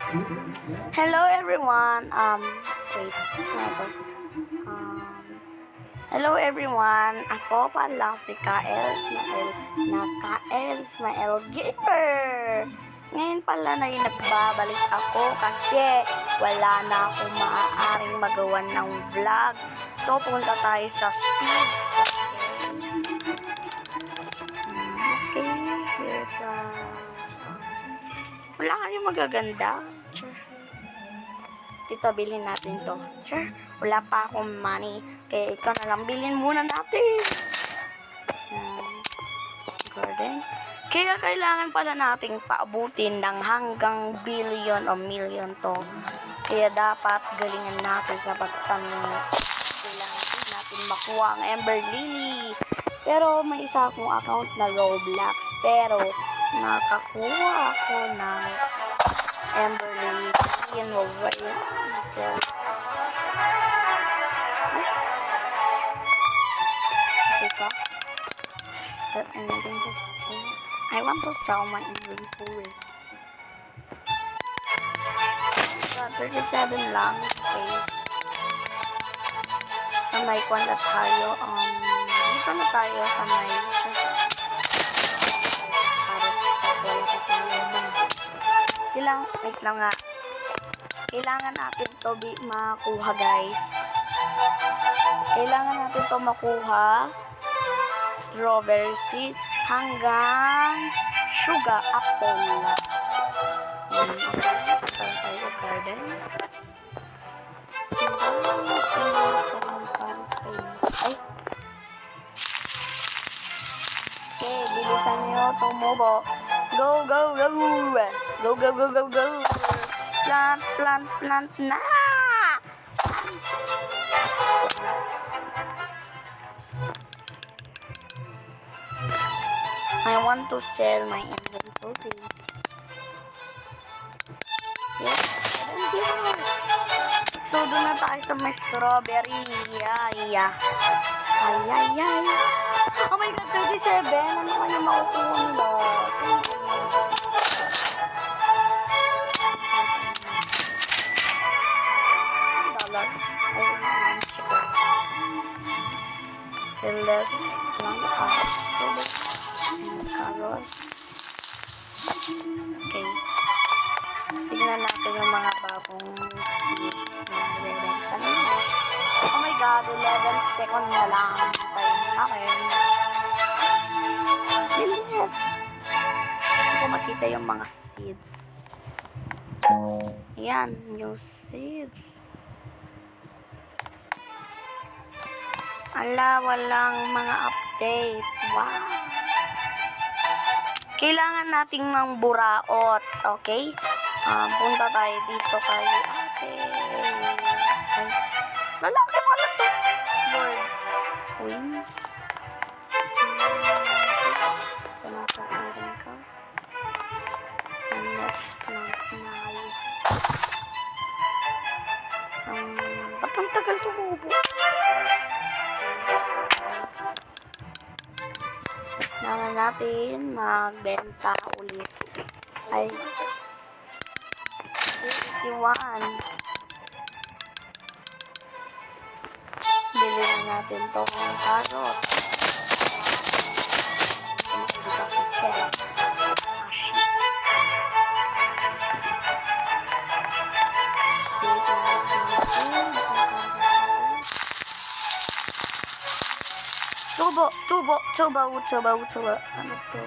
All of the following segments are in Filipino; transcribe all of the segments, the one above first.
Hello everyone. Wait. Ano to? Hello everyone. Ako pala si Kael Ismael na Kael Ismael Gamer. Ngayon pala na nagbabalik ako kasi wala na akong maaaring magawa ng vlog. So, punta tayo sa Seeds. Okay, here's wala kayong magaganda. Tito, bilhin natin to. Sure, wala pa akong money. Kaya ikaw na lang, bilhin muna natin. Garden. Kaya kailangan pala nating paabutin ng hanggang billion o million to. Kaya dapat galingan natin sa pagtanim. Kailangan din natin makuha ang Ember Lily. Pero may isa akong account na Roblox. Pero nakakuha ako ng Ember Lily. Yan over yan. Teka. I want to sell my inventory. 37 lang. Okay. Sa may kwan na tayo. Dito na tayo sa may wait lang nga. Kailangan natin to makuha, guys. Kailangan natin to makuha. Strawberry seed hanggang sugar apple. Tayo garden. Ay. Okay, bilisan nyo tumubo. Go, go, go. Go, go, go, go, go. Plant, plant, plant na. I want to sell my inventory. Yes. So, doon na tayo sa may strawberry. Ay. Oh my God, 37. Ano kaya makukuha nila? $1. Okay, let's plant our strawberry. Carrots. Okay. Tignan natin yung mga bagong seeds na nire-renta nila. Oh my God, 11 seconds na lang. Tayo natin. Bilis! Gusto ko makita yung mga seeds. Ayan, new seeds. Ala, walang mga update. Wow! Kailangan nating ng buraot, okay? Punta tayo dito kay ate. Okay. Lalaki mo na to. Bird. Wings. Panapakurin ka. And let's plant now. Ba't ang tagal tumubo? Kailangan natin magbenta ulit. Ay, 51. Bili na natin tong carrot. Tubo. Ano to?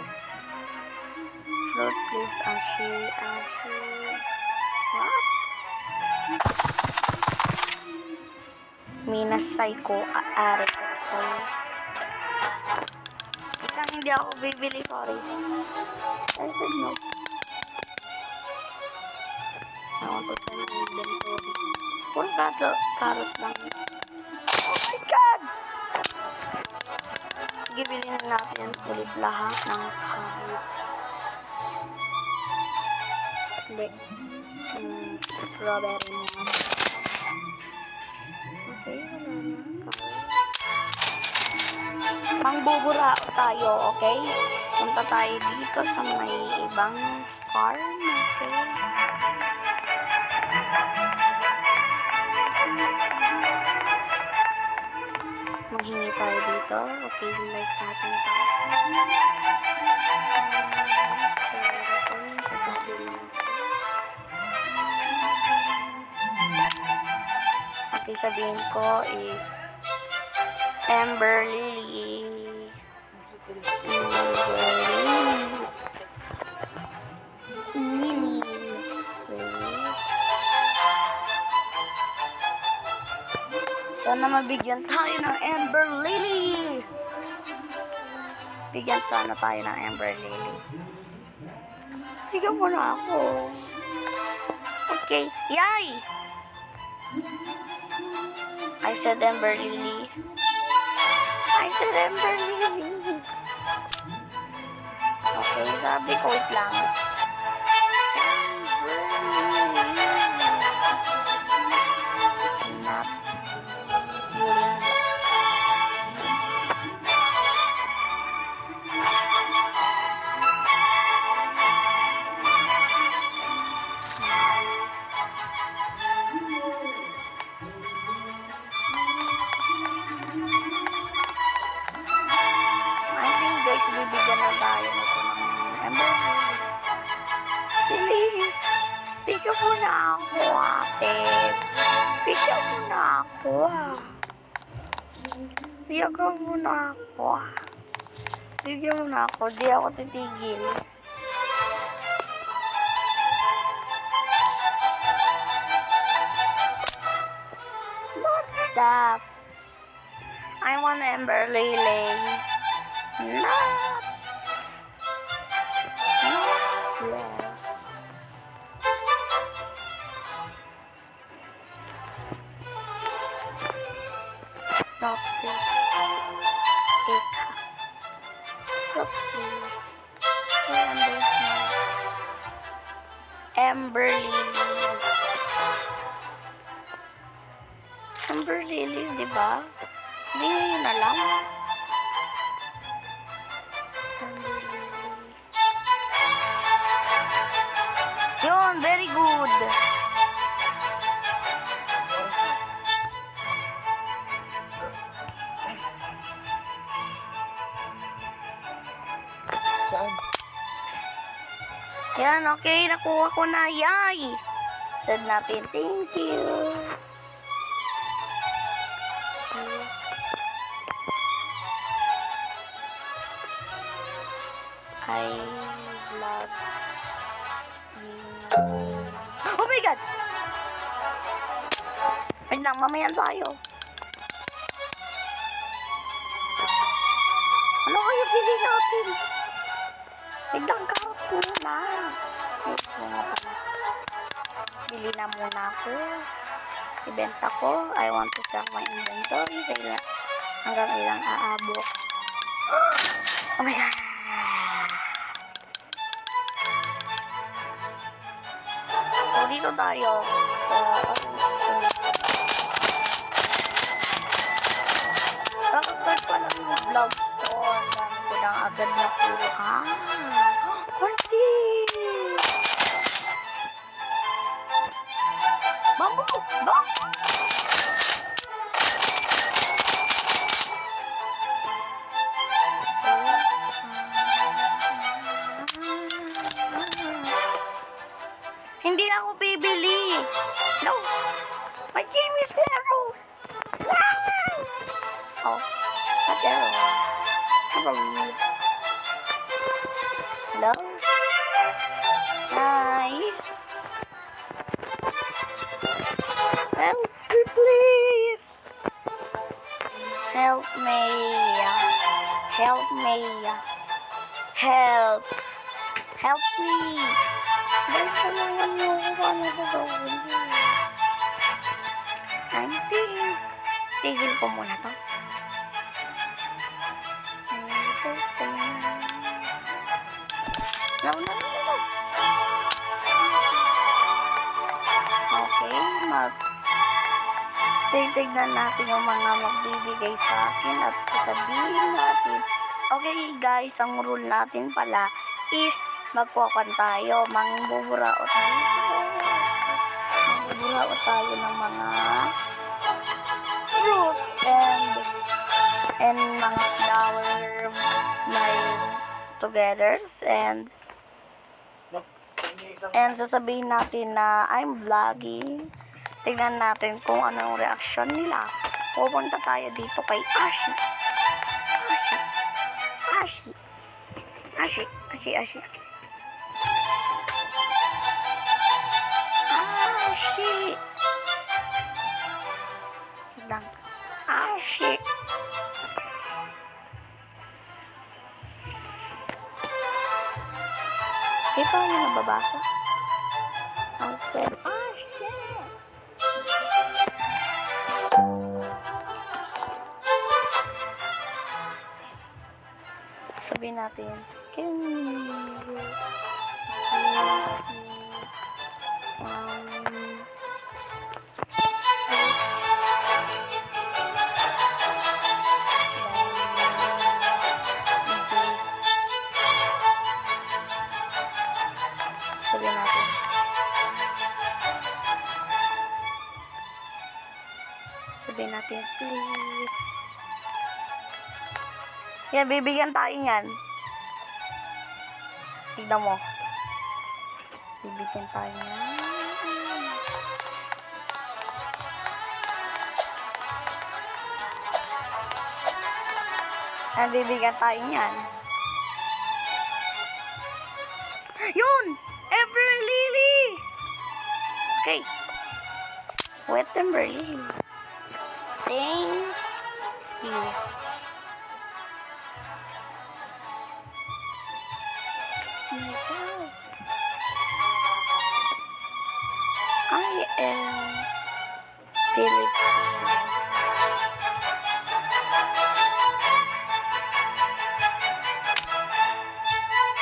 Fruit, please. Ashi. What? Minasay ko. Aari ko. Sorry. Ikang hindi ako bibili. Sorry. I said no. I want to sell my inventory. Puro carrot lang. Oh my God! Sige, bilhin natin ulit lahat ng carrot. Hindi. Strawberry na. Okay, wala na. Mangbubura tayo, okay? Punta tayo dito sa may ibang farm, okay? sabihin ko Amber Lily. Lily. Sana mabigyan tayo ng Amber Lily. Bigyan sana tayo ng Amber Lily. Bigyan mo na ako. Okay. Yay! I said Amber Lily. I said Amber Lily. Okay, sabi ko, wait lang. Bibigyan na tayo nito ng Amber Lily. Please, bigyan mo na ako, ate. Bigyan mo na ako, Bigyan mo na ako, Bigyan mo na ako, di ako titigil. Not that. I want Amber Lily. Not yes. Not this. Ika. Not this. So understand. Amber Lily. Amber Lily, di ba? Hindi yun na lang. Yun, very good. Saan? Yan, okay. Nakuha ko na. Yay! Said natin, thank you. I love you. Oh my God! Wait lang, mamaya tayo. Ano kayo pili natin? Wait lang, carrots muna. Wait muna pala. Bili na muna ako. Ibenta ko. I want to sell my inventory. Kaya hanggang ilang aabot. Oh my God! So, dito tayo sa Kakastart pa lang yung vlog ko. Ang dami ko lang agad nakuha. Kunti! Bambu! Bambu! Hindi ako bibili. No. My game is zero. Oh, not zero. Hello. Hello. Hi. Help me, please. Help me. Help me. Help. Help me. Guys, tulungan niyo ako. Paano ko gawin yun? Tigil ko muna to. Post ko muna. No. Okay, titignan natin yung mga magbibigay sa akin at sasabihin natin. Okay guys, ang rule natin pala is magkukuhan tayo, mangbuburaot dito. Mangbuburaot tayo ng mga fruit and mga flower together and sasabihin natin na I'm vlogging Tignan natin kung anong reaksyon nila. Pupunta tayo dito kay Ashi. Ashi. Ashi. Ashi. Ashi. Ashi. Ashi. Lang. Ashi. Kita yung nababasa? I said, Ashi. Sabihin natin, can you give me sabihin natin, please. Yan, bibigyan tayo yan. Tignan mo. Bibigyan tayo yan. Yan, bibigyan tayo yan. Yun! Ever Lily! Okay. Wet Ember Lily. Thank you. Oh my God. I am Filipino.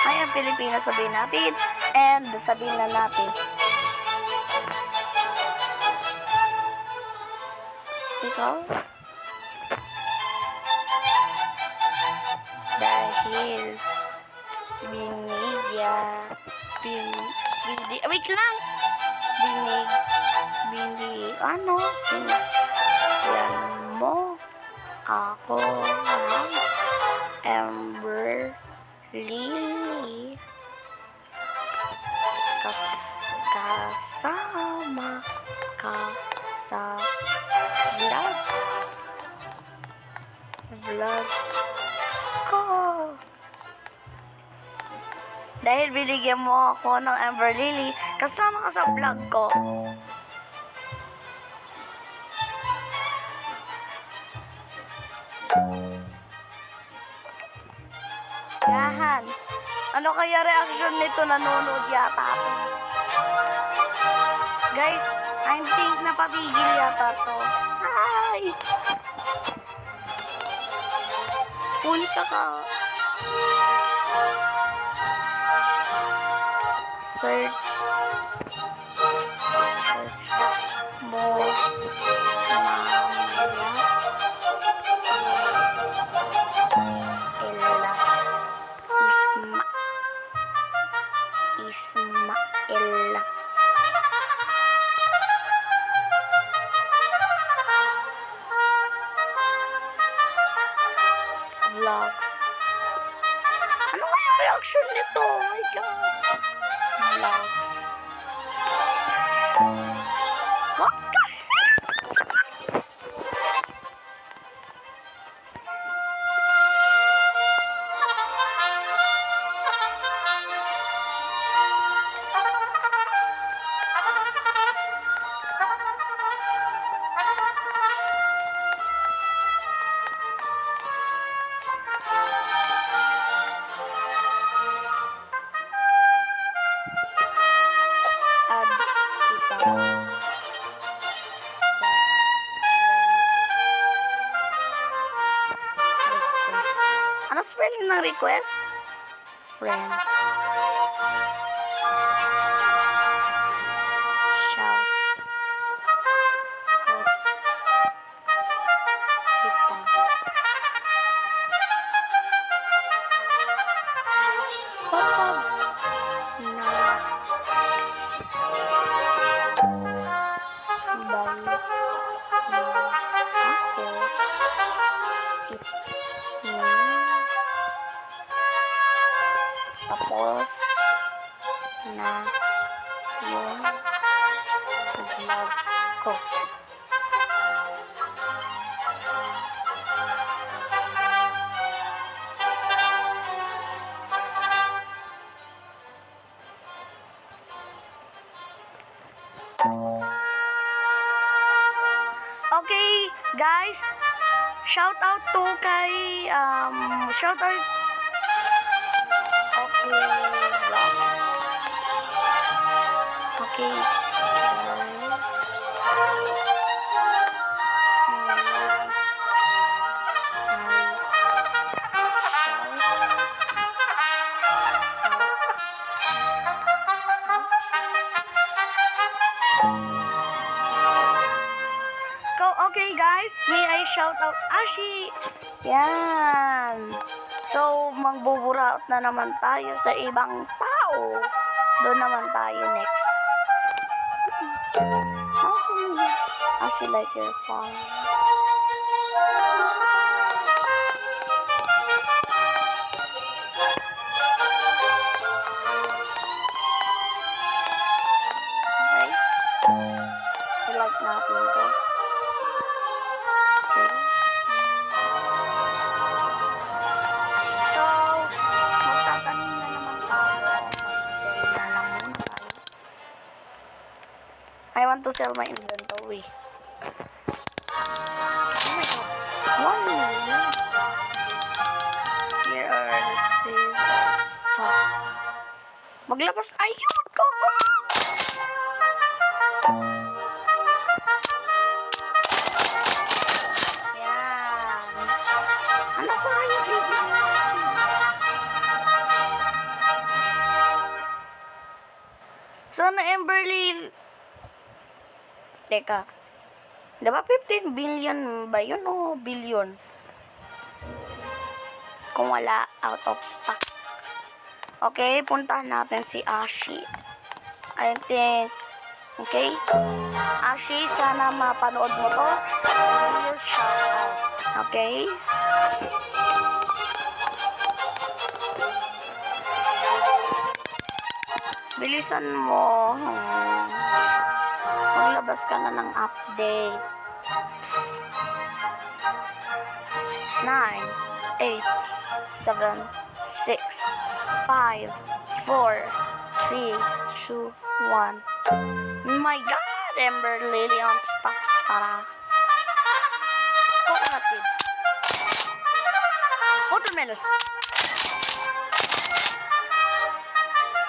I am Filipino, sabihin natin. And sabihin na natin. Because dahil wait lang. Binigyan mo ako ng Ember Lily. Kasama ka sa vlog ko. Dahil binigyan mo ako ng Ember Lily, kasama ka sa vlog ko. Yahan. Ano kaya reaction nito? Nanonood yata ako. Guys, I think napatigil yata to. Hi! Punta ka. Search mo Ismael Vlogs. Ano kaya reaction nito? Oh my God. Vlogs. What the heck? Ano spelling ng request? Friend. Shout. Tapos ko. Okay, guys. Shout out to kay shout out. Okay, vlog. Okay, guys. Okay guys, may I shout out Ashi. Yan. So, magbuburaot na naman tayo sa ibang tao. Doon naman tayo next. Ashi like your phone. Okay. I-like natin ito. So, magtatanim na naman tayo. Sell na lang muna tayo. I want to sell my inventory. Oh my god. 1 million. Here are the seeds of stock. Maglabas. Ayun! Go! Ano pa kayo video? Sana Emberly. Teka. Diba 15 billion ba yun o billion? Kung wala, out of stock. Okay, puntahan natin si Ashi. I think, okay? Ashi, sana mapanood mo to. Please shout out. Okay? Bilisan mo. Maglabas ka na ng update. 9, 8, 7, 6, 5, 4, 3, 2, 1. My God! Ember Lily on stock, Sarah. Coconut seed. Watermelon.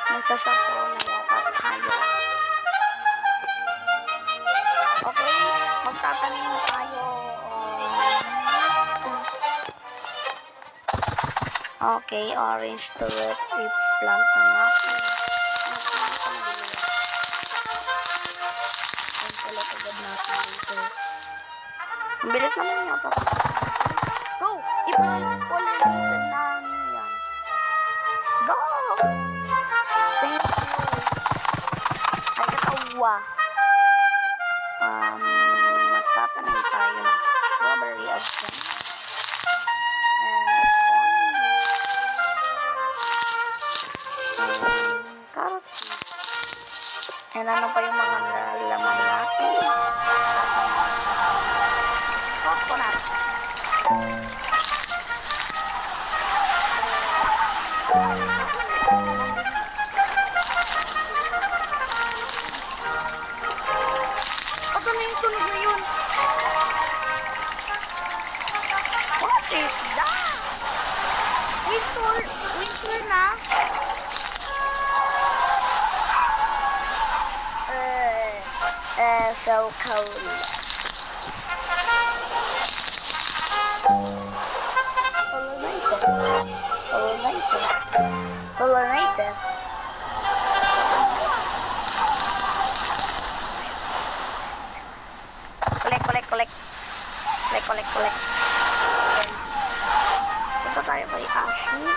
Nasa sapo na yata tayo. Okay, magtatanim na tayo. Okay, orange tulip. I-plant na natin. Ang tulip agad natin dito. Ang bilis naman yata. Go! I-plant ulit ng yan. Go! Thank you. Ay, katawa. Magtatanim tayo ng strawberry again. Carrots. And ano pa yung mga laman natin? Coconut. Ano na yung tunog na yun? What is that? Winter na? So cold. Pollinator. Collect. Punta tayo kay Ashi.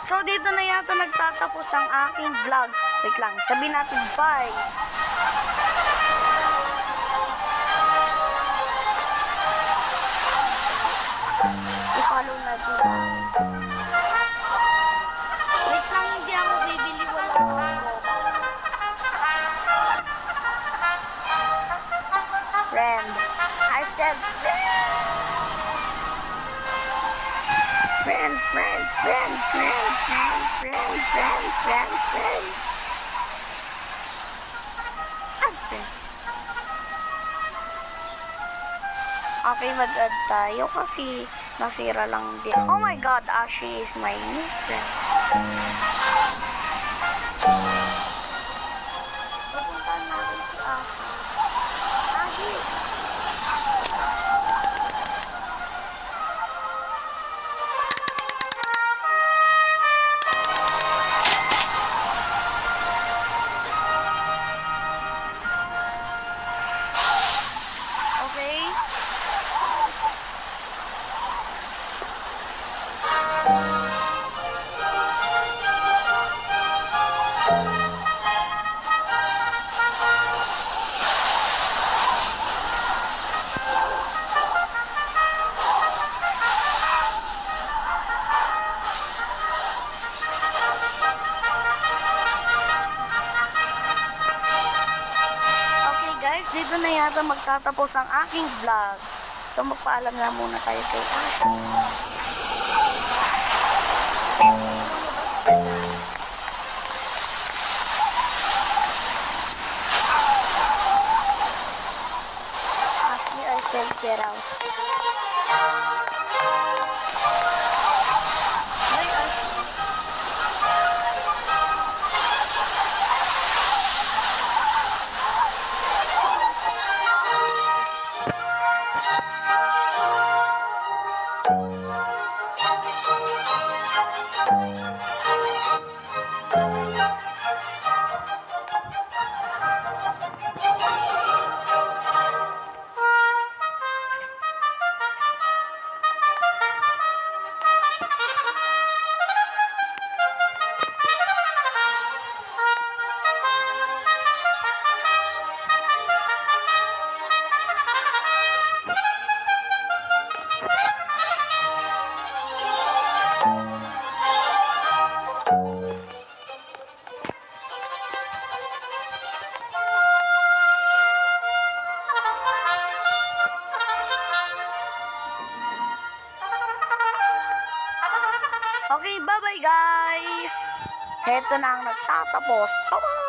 So, dito na yata nagtatapos ang aking vlog. Wait lang, sabihin natin bye. I-follow natin. Wait lang, hindi ako bibili. Wala akong robot. friend. I said friend. Friend, friend, friend, friend, friend, friend, friend, friend, friend. Ah, friend. Okay, mag-add tayo kasi nasira lang din. Oh my god, Ashi is my new friend. Pupuntahan natin si Ashi. Ashi! Okay? Okay guys, dito na yata magtatapos ang aking vlog. So magpaalam na muna tayo kay Ashi. Ashley, I said get out. Bye, Ashley. Okay, bye-bye guys! Heto na ang nagtatapos. Bye-bye!